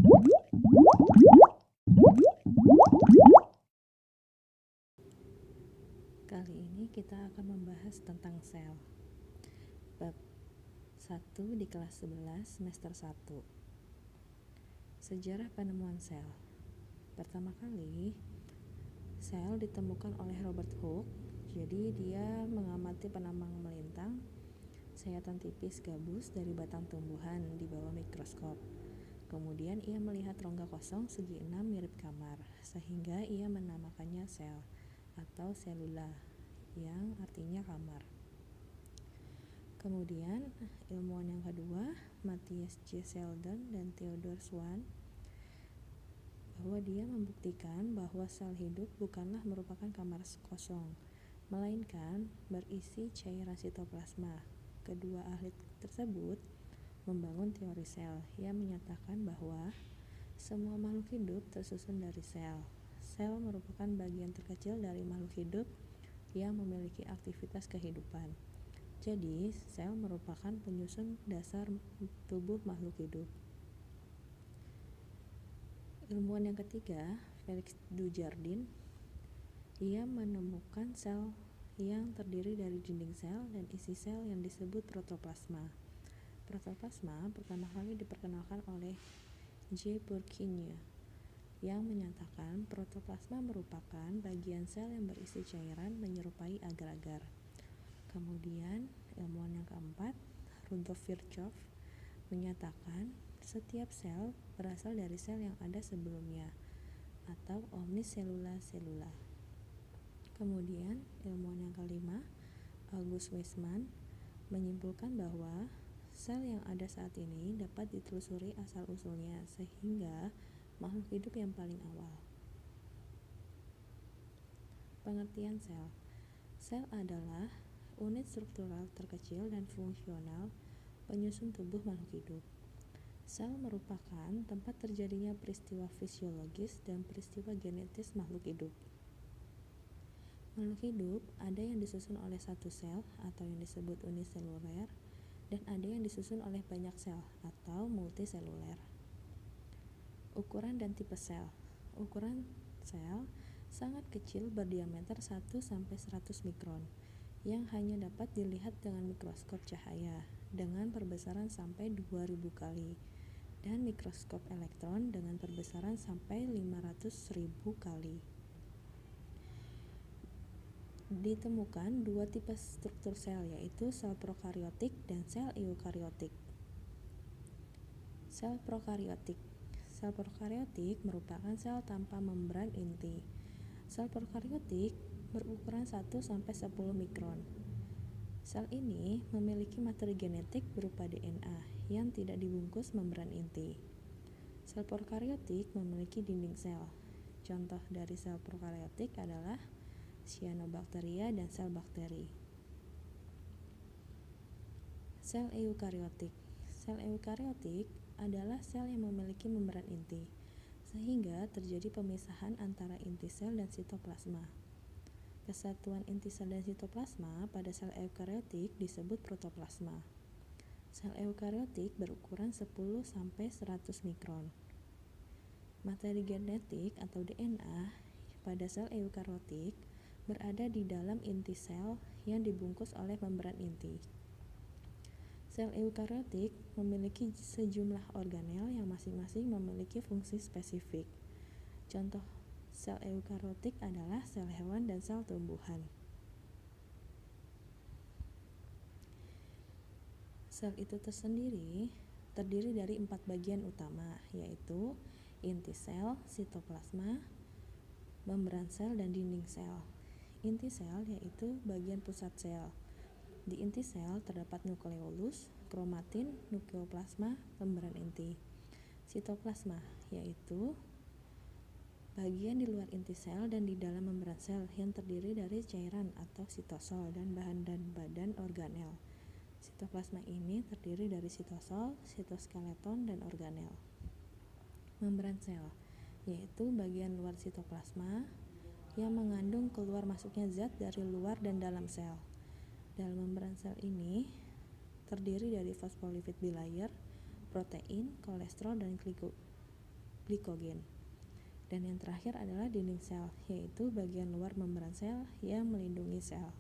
Kali ini kita akan membahas tentang sel. Bab 1 di kelas 11 semester 1. Sejarah penemuan sel. Pertama kali, sel ditemukan oleh Robert Hooke. Jadi dia mengamati penambang melintang sayatan tipis gabus dari batang tumbuhan di bawah mikroskop. Kemudian ia melihat rongga kosong segi 6 mirip kamar, sehingga ia menamakannya sel atau selula, yang artinya kamar. Kemudian ilmuwan yang kedua, Matthias J. Selden dan Theodor Schwann, bahwa dia membuktikan bahwa sel hidup bukanlah merupakan kamar kosong, melainkan berisi cairan sitoplasma. Kedua ahli tersebut membangun teori sel yang menyatakan bahwa semua makhluk hidup tersusun dari sel. Sel merupakan bagian terkecil dari makhluk hidup yang memiliki aktivitas kehidupan. Jadi, sel merupakan penyusun dasar tubuh makhluk hidup. Ilmuwan yang ketiga, Felix Dujardin, ia menemukan sel yang terdiri dari dinding sel dan isi sel yang disebut protoplasma. Protoplasma pertama kali diperkenalkan oleh J. Purkinje, yang menyatakan protoplasma merupakan bagian sel yang berisi cairan menyerupai agar-agar. Kemudian, ilmuwan yang keempat, Rudolf Virchow, menyatakan setiap sel berasal dari sel yang ada sebelumnya, atau omniselula selula. Kemudian, ilmuwan yang kelima, August Weismann, menyimpulkan bahwa sel yang ada saat ini dapat ditelusuri asal-usulnya sehingga makhluk hidup yang paling awal. Pengertian sel. Sel adalah unit struktural terkecil dan fungsional penyusun tubuh makhluk hidup. Sel merupakan tempat terjadinya peristiwa fisiologis dan peristiwa genetis makhluk hidup. Makhluk hidup ada yang disusun oleh satu sel atau yang disebut uniseluler, dan ada yang disusun oleh banyak sel atau multiseluler. Ukuran dan tipe sel. Ukuran sel sangat kecil berdiameter 1-100 mikron yang hanya dapat dilihat dengan mikroskop cahaya dengan perbesaran sampai 2000 kali dan mikroskop elektron dengan perbesaran sampai 500.000 kali. Ditemukan dua tipe struktur sel, yaitu sel prokariotik dan sel eukariotik. Sel prokariotik. Sel prokariotik merupakan sel tanpa membran inti. Sel prokariotik berukuran 1-10 mikron. Sel ini memiliki materi genetik berupa DNA yang tidak dibungkus membran inti. Sel prokariotik memiliki dinding sel. Contoh dari sel prokariotik adalah cyanobacteria dan sel bakteri. Sel eukariotik. Sel eukariotik adalah sel yang memiliki membran inti, sehingga terjadi pemisahan antara inti sel dan sitoplasma. Kesatuan inti sel dan sitoplasma pada sel eukariotik disebut protoplasma. Sel eukariotik berukuran 10-100 mikron. Materi genetik atau DNA pada sel eukariotik berada di dalam inti sel yang dibungkus oleh membran inti. Sel eukariotik memiliki sejumlah organel yang masing-masing memiliki fungsi spesifik. Contoh sel eukariotik adalah sel hewan dan sel tumbuhan. Sel itu tersendiri terdiri dari 4 bagian utama, yaitu inti sel, sitoplasma, membran sel, dan dinding sel. Inti sel yaitu bagian pusat sel. Di inti sel terdapat nukleolus, kromatin, nukleoplasma, membran inti. Sitoplasma yaitu bagian di luar inti sel dan di dalam membran sel yang terdiri dari cairan atau sitosol dan badan organel. Sitoplasma ini terdiri dari sitosol, sitoskeleton, dan organel. Membran sel yaitu bagian luar sitoplasma yang mengandung keluar masuknya zat dari luar dan dalam sel. Dalam membran sel ini terdiri dari fosfolipid bilayer, protein, kolesterol, dan glikogen. Dan yang terakhir adalah dinding sel, yaitu bagian luar membran sel yang melindungi sel.